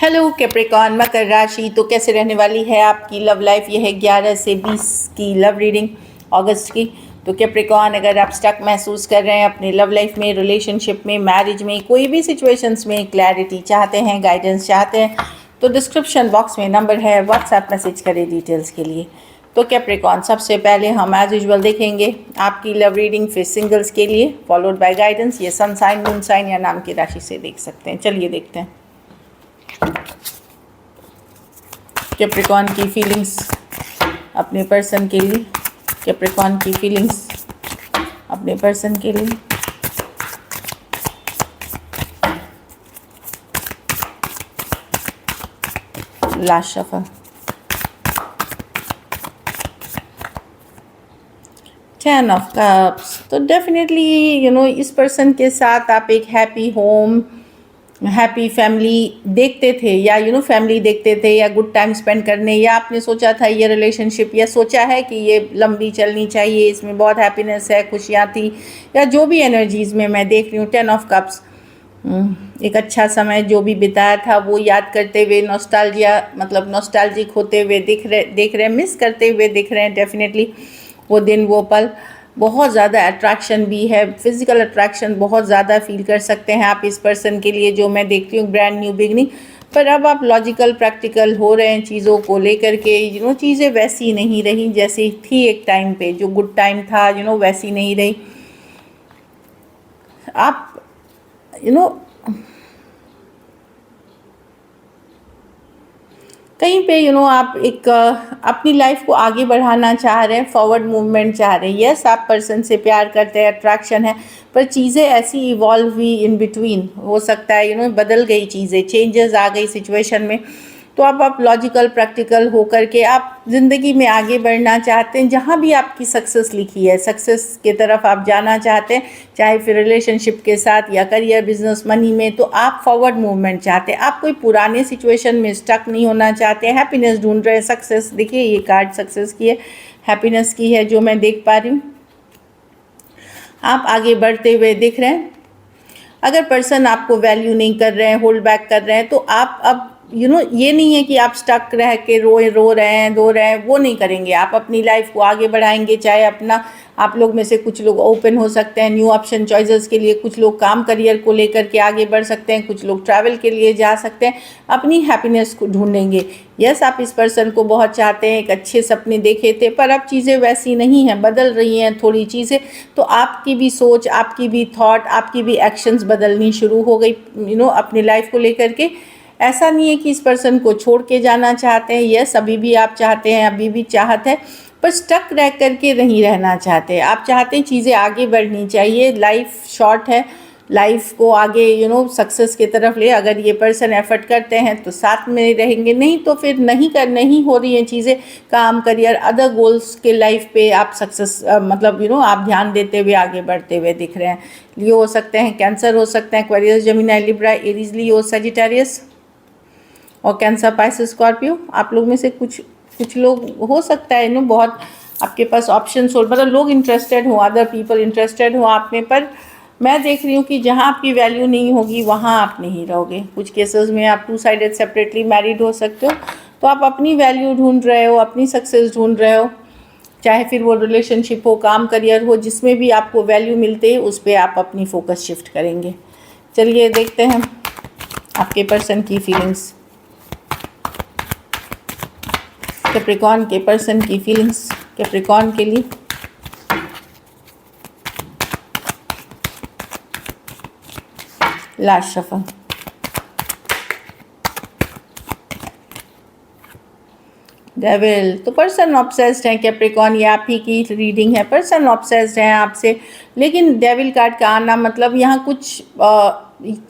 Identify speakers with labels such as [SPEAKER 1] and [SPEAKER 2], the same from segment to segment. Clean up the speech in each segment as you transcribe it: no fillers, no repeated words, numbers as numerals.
[SPEAKER 1] Hello Capricorn मकर राशि। तो कैसे रहने वाली है आपकी लव लाइफ? यह है 11 से 20 की लव रीडिंग अगस्त की। तो कैप्रिकॉर्न, अगर आप स्टक महसूस कर रहे हैं अपनी लव लाइफ में, रिलेशनशिप में, मैरिज में, कोई भी सिचुएशंस में क्लैरिटी चाहते हैं, गाइडेंस चाहते हैं, तो डिस्क्रिप्शन बॉक्स में नंबर है, व्हाट्सएप मैसेज करें डिटेल्स के लिए। तो कैप्रिकॉर्न, सबसे पहले हम एज यूजुअल देखेंगे आपकी लव रीडिंग, फिर सिंगल्स के लिए, फॉलोड बाय गाइडेंस। ये सन साइन, मून साइन या नाम की राशि से देख सकते हैं। चलिए देखते हैं कैप्रिकॉर्न की फीलिंग्स अपने पर्सन के लिए। कैप्रिकॉर्न की फीलिंग्स अपने पर्सन के लिए। Last shuffle. 10 of cups. तो डेफिनेटली इस पर्सन के साथ आप एक हैप्पी होम, हैप्पी फैमिली देखते थे, या फैमिली देखते थे, या गुड टाइम स्पेंड करने, या आपने सोचा था ये रिलेशनशिप, या सोचा है कि ये लंबी चलनी चाहिए, इसमें बहुत हैप्पीनेस है, खुशियाँ थी, या जो भी एनर्जीज़ में मैं देख रही हूँ। 10 ऑफ कप्स, एक अच्छा समय जो भी बिताया था वो याद करते हुए, नॉस्टैल्जिया मतलब नॉस्टैल्जिक होते हुए देख रहे हैं, मिस करते हुए दिख रहे हैं। डेफिनेटली वो दिन, वो पल, बहुत ज़्यादा अट्रैक्शन भी है, फिजिकल अट्रैक्शन बहुत ज़्यादा फील कर सकते हैं आप इस पर्सन के लिए, जो मैं देखती हूँ ब्रांड न्यू बिगनिंग। पर अब आप लॉजिकल प्रैक्टिकल हो रहे हैं चीज़ों को लेकर के। चीज़ें वैसी नहीं रही जैसी थी एक टाइम पे, जो गुड टाइम था वैसी नहीं रही। आप कहीं पे आप एक अपनी लाइफ को आगे बढ़ाना चाह रहे हैं, फॉरवर्ड मूवमेंट चाह रहे हैं। यस, आप पर्सन से प्यार करते हैं, अट्रैक्शन है, पर चीज़ें ऐसी इवॉल्व हुई इन बिटवीन, हो सकता है बदल गई चीज़ें, चेंजेस आ गई सिचुएशन में। तो अब आप लॉजिकल प्रैक्टिकल होकर के आप ज़िंदगी में आगे बढ़ना चाहते हैं। जहाँ भी आपकी सक्सेस लिखी है, सक्सेस के तरफ आप जाना चाहते हैं, चाहे फिर रिलेशनशिप के साथ या करियर, बिजनेस, मनी में, तो आप फॉरवर्ड मूवमेंट चाहते हैं। आप कोई पुराने सिचुएशन में स्टक नहीं होना चाहते हैं, हैप्पीनेस ढूंढ रहे हैं। सक्सेस, देखिए ये कार्ड सक्सेस की है, हैप्पीनेस की है जो मैं देख पा रही हूँ। आप आगे बढ़ते हुए दिख रहे हैं। अगर पर्सन आपको वैल्यू नहीं कर रहे हैं, होल्ड बैक कर रहे हैं, तो आप अब ये नहीं है कि आप स्टक रह के रो रहे हैं, वो नहीं करेंगे। आप अपनी लाइफ को आगे बढ़ाएंगे। चाहे अपना, आप लोग में से कुछ लोग ओपन हो सकते हैं न्यू ऑप्शन चॉइसेस के लिए, कुछ लोग काम करियर को लेकर के आगे बढ़ सकते हैं, कुछ लोग ट्रैवल के लिए जा सकते हैं, अपनी हैप्पीनेस को ढूंढेंगे। यस, आप इस पर्सन को बहुत चाहते हैं, एक अच्छे सपने देखे थे, पर अब चीज़ें वैसी नहीं हैं, बदल रही हैं थोड़ी चीज़ें। तो आपकी भी सोच, आपकी भी थॉट, आपकी भी एक्शंस बदलनी शुरू हो गई अपनी लाइफ को लेकर के। ऐसा नहीं है कि इस पर्सन को छोड़ के जाना चाहते हैं। यस, अभी भी आप चाहते हैं, अभी भी चाहत है, पर स्टक रह करके नहीं रहना चाहते। आप चाहते हैं चीज़ें आगे बढ़नी चाहिए। लाइफ शॉर्ट है, लाइफ को आगे सक्सेस की तरफ ले। अगर ये पर्सन एफर्ट करते हैं तो साथ में रहेंगे, नहीं तो फिर नहीं हो रही हैं चीज़ें, काम, करियर, अदर गोल्स के लाइफ पे आप सक्सेस आप ध्यान देते हुए आगे बढ़ते हुए दिख रहे हैं। लियो हो सकते हैं, कैंसर हो सकते हैं, Aquarius, Gemini, Libra, Aries, Leo, Sagittarius और कैंसर, पाइसेस, स्कॉर्पियो। आप लोग में से कुछ लोग हो सकता है बहुत आपके पास ऑप्शंस हो, मतलब लोग इंटरेस्टेड हो, अदर पीपल इंटरेस्टेड हो आप में। पर मैं देख रही हूँ कि जहाँ आपकी वैल्यू नहीं होगी वहाँ आप नहीं रहोगे। कुछ केसेस में आप 2 साइडेड सेपरेटली मैरिड हो सकते हो। तो आप अपनी वैल्यू ढूंढ रहे हो, अपनी सक्सेस ढूंढ रहे हो, चाहे फिर वो रिलेशनशिप हो, काम, करियर हो, जिसमें भी आपको वैल्यू मिलते हैं उस पर आप अपनी फोकस शिफ्ट करेंगे। चलिए देखते हैं आपके पर्सन की फीलिंग्स, कैप्रिकॉर्न के पर्सन की फीलिंग्स कैप्रिकॉर्न के लिए। Last shuffle. डेविल। तो पर्सन ऑब्सेस्ड है कैप्रिकॉर्न, ये आप ही की रीडिंग है। पर्सन ऑब्सेस्ड हैं आपसे, लेकिन डेविल कार्ड का आना मतलब यहाँ कुछ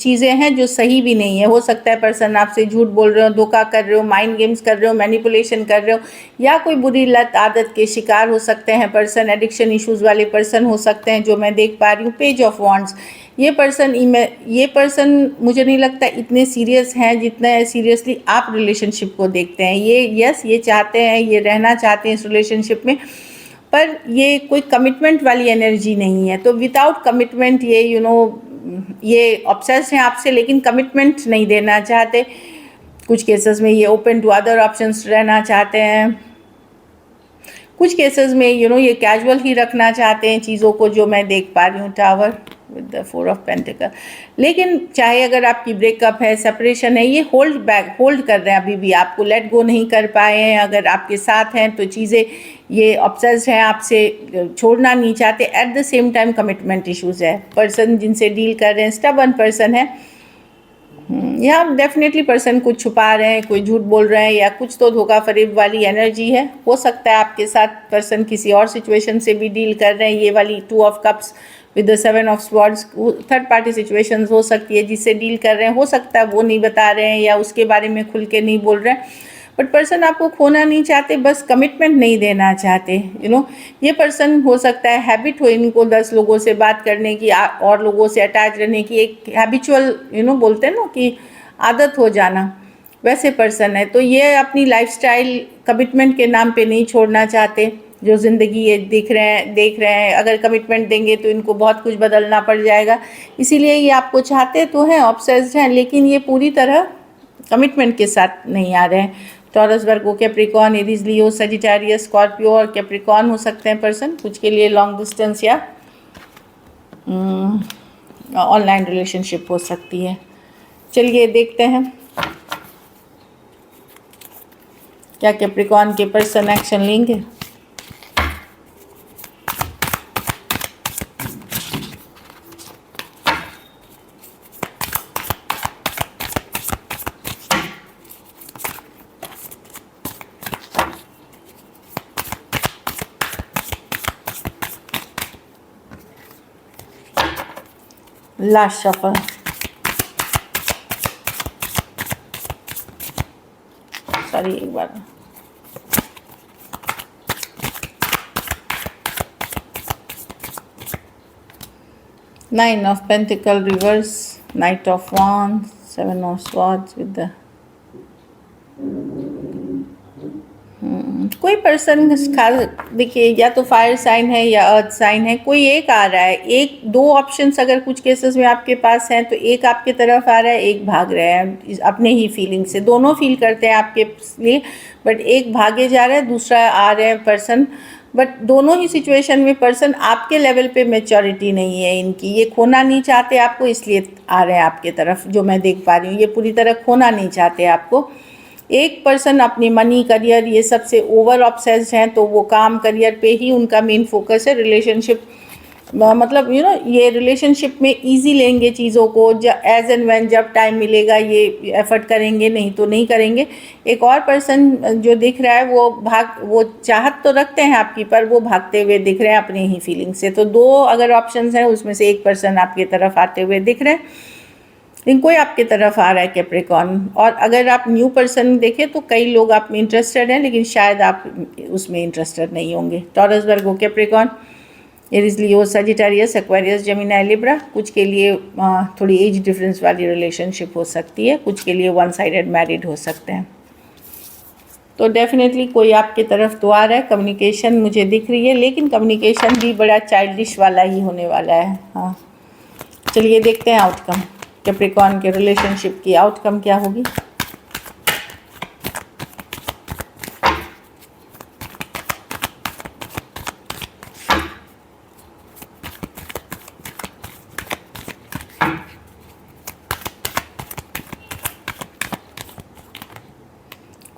[SPEAKER 1] चीज़ें हैं जो सही भी नहीं है। हो सकता है पर्सन आपसे झूठ बोल रहे हो, धोखा कर रहे हो, माइंड गेम्स कर रहे हो, मैनिपुलेशन कर रहे हो, या कोई बुरी लत आदत के शिकार हो सकते हैं पर्सन। एडिक्शन इश्यूज़ वाले पर्सन हो सकते हैं जो मैं देख पा रही हूँ। Page of wands. ये पर्सन मुझे नहीं लगता इतने सीरियस हैं जितना सीरियसली आप रिलेशनशिप को देखते हैं। ये चाहते हैं, ये रहना चाहते हैं इस रिलेशनशिप में, पर ये कोई कमिटमेंट वाली एनर्जी नहीं है। तो विदाउट कमिटमेंट ये ऑब्सेस्ड हैं आपसे, लेकिन कमिटमेंट नहीं देना चाहते। कुछ केसेस में ये ओपन टू अदर ऑप्शंस रहना चाहते हैं, कुछ केसेस में ये कैजुअल ही रखना चाहते हैं चीज़ों को, जो मैं देख पा रही हूँ tower with the 4 of pentacle. लेकिन चाहे अगर आपकी ब्रेकअप है, सेपरेशन है, ये होल्ड कर रहे हैं, अभी भी आपको लेट गो नहीं कर पाए हैं। अगर आपके साथ हैं तो चीज़ें ये ऑब्सेस्ड हैं, आपसे छोड़ना नहीं चाहते। At the same time commitment issues है, पर्सन जिनसे डील कर रहे हैं स्टबर्न पर्सन है। यहाँ डेफिनेटली पर्सन कुछ छुपा रहे हैं, कोई झूठ बोल रहे हैं, या कुछ तो धोखा फरेब वाली एनर्जी है। हो सकता है आपके साथ पर्सन किसी और सिचुएशन से भी डील कर रहे हैं। ये वाली 2 of cups with the 7 of swords third party situations हो सकती है जिससे डील कर रहे हैं। हो सकता है वो नहीं बता रहे हैं या उसके बारे में खुल के नहीं बोल रहे हैं, बट पर्सन आपको खोना नहीं चाहते, बस कमिटमेंट नहीं देना चाहते। ये पर्सन हो सकता है हैबिट हो इनको 10 लोगों से बात करने की, और लोगों से अटैच रहने की, एक हैबिचुअल बोलते हैं ना कि आदत हो जाना, वैसे पर्सन है। तो ये अपनी लाइफस्टाइल कमिटमेंट के नाम पे नहीं छोड़ना चाहते। जो ज़िंदगी ये देख रहे हैं अगर कमिटमेंट देंगे तो इनको बहुत कुछ बदलना पड़ जाएगा, इसीलिए ये आपको चाहते तो हैं, ऑब्सेस्ड हैं, लेकिन ये पूरी तरह कमिटमेंट के साथ नहीं आ रहे हैं। Taurus, Virgo, Capricorn, Aries, Leo, Sagittarius, Scorpio और कैप्रिकॉर्न हो सकते हैं पर्सन। कुछ के लिए लॉन्ग डिस्टेंस या ऑनलाइन रिलेशनशिप हो सकती है। चलिए देखते हैं क्या कैप्रिकॉर्न के पर्सन एक्शन लेंगे। लास्ट शफल, सॉरी एक बार, nine of pentacles reverse, knight of wands, 7 of swords with the कोई पर्सन देखिए, या तो फायर साइन है या अर्थ साइन है, कोई एक आ रहा है। एक दो ऑप्शंस अगर कुछ केसेस में आपके पास हैं तो एक आपके तरफ आ रहा है, एक भाग रहे हैं अपने ही फीलिंग से। दोनों फील करते हैं आपके लिए, बट एक भागे जा रहा है, दूसरा आ रहा है पर्सन। बट दोनों ही सिचुएशन में पर्सन आपके लेवल पे मैच्योरिटी नहीं है इनकी, ये खोना नहीं चाहते आपको, इसलिए आ रहे हैं आपके तरफ, जो मैं देख पा रही हूँ। ये पूरी तरह खोना नहीं चाहते आपको। एक पर्सन अपनी मनी, करियर, ये सबसे ओवर ऑब्सेस्ड हैं, तो वो काम करियर पे ही उनका मेन फोकस है। रिलेशनशिप मतलब ये रिलेशनशिप में इजी लेंगे चीज़ों को, एज एंड व्हेन, जब टाइम मिलेगा ये एफर्ट करेंगे, नहीं तो नहीं करेंगे। एक और पर्सन जो दिख रहा है वो चाहत तो रखते हैं आपकी, पर वो भागते हुए दिख रहे हैं अपनी ही फीलिंग से। तो दो अगर ऑप्शंस हैं उसमें से एक पर्सन आपकी तरफ आते हुए दिख रहे हैं, लेकिन कोई आपके तरफ आ रहा है कैप्रिकॉर्न। और अगर आप न्यू पर्सन देखें तो कई लोग आप में इंटरेस्टेड हैं, लेकिन शायद आप उसमें इंटरेस्टेड नहीं होंगे। Taurus, Virgo, Capricorn, Aries, Leo, Sagittarius, Aquarius, Gemini, Libra. कुछ के लिए थोड़ी एज डिफरेंस वाली रिलेशनशिप हो सकती है, कुछ के लिए वन साइडेड मैरिड हो सकते हैं। तो डेफिनेटली कोई आपकी तरफ तो आ रहा है, कम्युनिकेशन मुझे दिख रही है, लेकिन कम्युनिकेशन भी बड़ा चाइल्डिश वाला ही होने वाला है। हाँ, चलिए देखते हैं आउटकम, कैप्रिकॉर्न के रिलेशनशिप की आउटकम क्या होगी।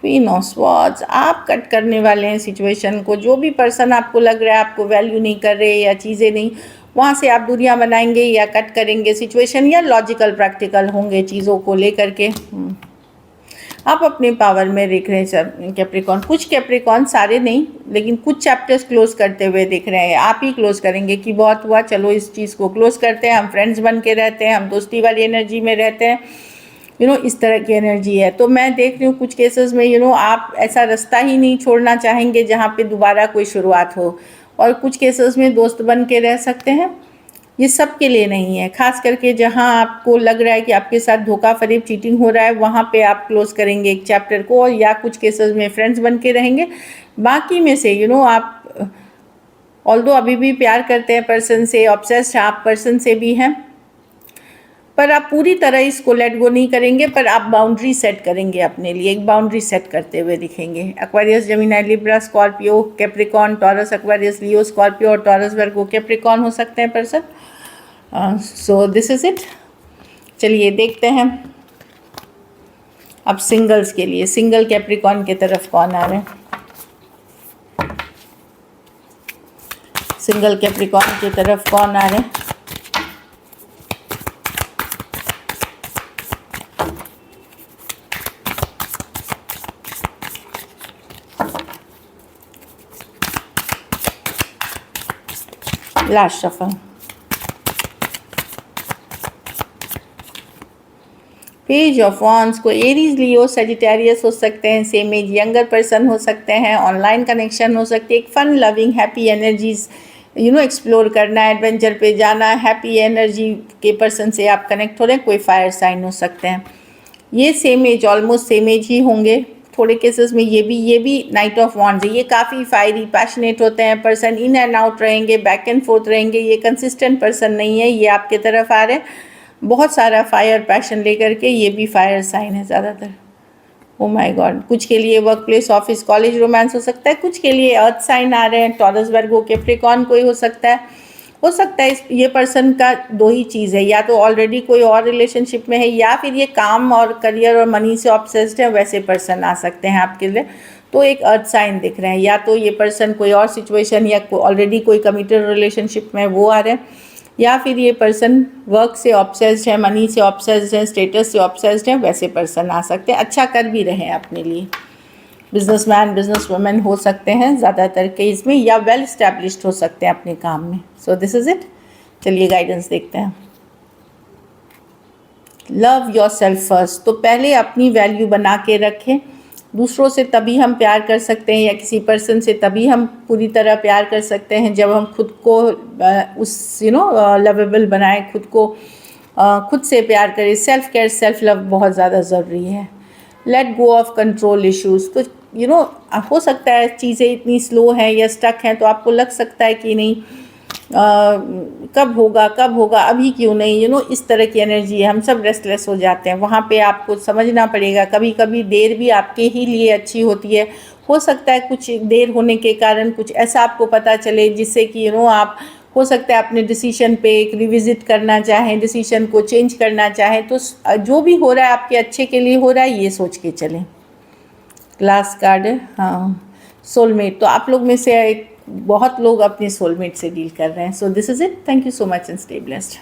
[SPEAKER 1] क्वीन ऑफ स्वॉर्ड्स, आप कट करने वाले हैं सिचुएशन को। जो भी पर्सन आपको लग रहा है आपको वैल्यू नहीं कर रहे या चीज़ें नहीं, वहाँ से आप दूरियां बनाएंगे या कट करेंगे सिचुएशन, या लॉजिकल प्रैक्टिकल होंगे चीज़ों को लेकर के। आप अपने पावर में देख रहे हैं सर कैप्रिकॉर्न। कुछ कैप्रिकॉर्न, सारे नहीं, लेकिन कुछ चैप्टर्स क्लोज करते हुए दिख रहे हैं। आप ही क्लोज करेंगे कि बहुत हुआ, चलो इस चीज़ को क्लोज करते हैं, हम फ्रेंड्स बन के रहते हैं, हम दोस्ती वाली एनर्जी में रहते हैं, इस तरह की एनर्जी है। तो मैं देख रही हूँ कुछ केसेस में आप ऐसा रास्ता ही नहीं छोड़ना चाहेंगे जहाँ पे दोबारा कोई शुरुआत हो, और कुछ केसेस में दोस्त बन के रह सकते हैं। ये सब के लिए नहीं है, खास करके जहाँ आपको लग रहा है कि आपके साथ धोखा फरेब चीटिंग हो रहा है, वहाँ पे आप क्लोज करेंगे एक चैप्टर को, या कुछ केसेस में फ्रेंड्स बन के रहेंगे। बाकी में से आप ऑल्दो अभी भी प्यार करते हैं पर्सन से, ऑब्सेस्ड आप पर्सन से भी हैं, पर आप पूरी तरह इसको लेट गो नहीं करेंगे, पर आप बाउंड्री सेट करेंगे अपने लिए, एक बाउंड्री सेट करते हुए दिखेंगे। Aquarius, Gemini, Libra, Scorpio, Capricorn, Taurus, Aquarius, Leo, Scorpio और टॉरस, वर्गो, कैप्रिकॉर्न हो सकते हैं person. So this is it. चलिए देखते हैं अब सिंगल्स के लिए, सिंगल कैप्रिकॉर्न की तरफ कौन आ रहे हैं। सिंगल कैप्रिकॉर्न की तरफ कौन आ रहे हैं। Last shuffle. Page of wands को एरीज, लियो, सजिटेरियस हो सकते हैं, सेम एज यंगर पर्सन हो सकते हैं, ऑनलाइन कनेक्शन हो सकती है, एक fun loving happy energies explore करना है, एडवेंचर पे जाना है, हैप्पी एनर्जी के पर्सन से आप कनेक्ट हो रहे हैं, कोई फायर साइन हो सकते हैं। ये same age, almost same age ही होंगे। थोड़े केसेस में ये भी नाइट ऑफ वॉन्ड्स है, ये काफ़ी फायरी पैशनेट होते हैं पर्सन, इन एंड आउट रहेंगे, बैक एंड फोर्थ रहेंगे, ये कंसिस्टेंट पर्सन नहीं है, ये आपके तरफ आ रहे हैं बहुत सारा फायर पैशन लेकर के, ये भी फायर साइन है ज़्यादातर। ओ माय गॉड, कुछ के लिए work place, office, college romance हो सकता है, कुछ के लिए अर्थ साइन आ रहे हैं, टॉरस, वर्गो, कैप्रिकॉर्न कोई हो सकता है ये पर्सन का दो ही चीज़ है, या तो ऑलरेडी कोई और रिलेशनशिप में है, या फिर ये काम और करियर और मनी से ऑब्सेस्ड है, वैसे पर्सन आ सकते हैं आपके लिए। तो एक अर्थ साइन दिख रहे हैं, या तो ये पर्सन कोई और सिचुएशन या ऑलरेडी कोई कमिटेड रिलेशनशिप में वो आ रहे हैं, या फिर ये पर्सन वर्क से ऑब्सेस्ड है, मनी से ऑब्सेस्ड है, स्टेटस से ऑब्सेस्ड है, वैसे पर्सन आ सकते हैं। अच्छा कर भी रहे हैं अपने लिए, बिजनेसमैन, बिजनेस वुमेन हो सकते हैं ज़्यादातर केस में, या वेल स्टैब्लिश्ड हो सकते हैं अपने काम में। सो दिस इज़ इट। चलिए गाइडेंस देखते हैं। लव योर सेल्फ फर्स्ट, तो पहले अपनी वैल्यू बना के रखें। दूसरों से तभी हम प्यार कर सकते हैं, या किसी पर्सन से तभी हम पूरी तरह प्यार कर सकते हैं जब हम खुद को उस लवेबल बनाएं, खुद को खुद से प्यार करें। सेल्फ केयर, सेल्फ लव बहुत ज़्यादा ज़रूरी है। Let go of control issues, तो हो सकता है चीज़ें इतनी स्लो हैं या स्टक हैं, तो आपको लग सकता है कि नहीं कब होगा अभी क्यों नहीं, इस तरह की एनर्जी है, हम सब रेस्टलेस हो जाते हैं। वहाँ पे आपको समझना पड़ेगा, कभी कभी देर भी आपके ही लिए अच्छी होती है। हो सकता है कुछ देर होने के कारण कुछ ऐसा आपको पता चले जिससे कि आप हो सकता है अपने डिसीजन पे एक रिविज़िट करना चाहें, डिसीजन को चेंज करना चाहें। तो जो भी हो रहा है आपके अच्छे के लिए हो रहा है, ये सोच के चलें। लास्ट कार्ड है, हाँ, सोलमेट। तो आप लोग में से बहुत लोग अपने सोलमेट से डील कर रहे हैं। सो this is it. Thank you so much and stay blessed.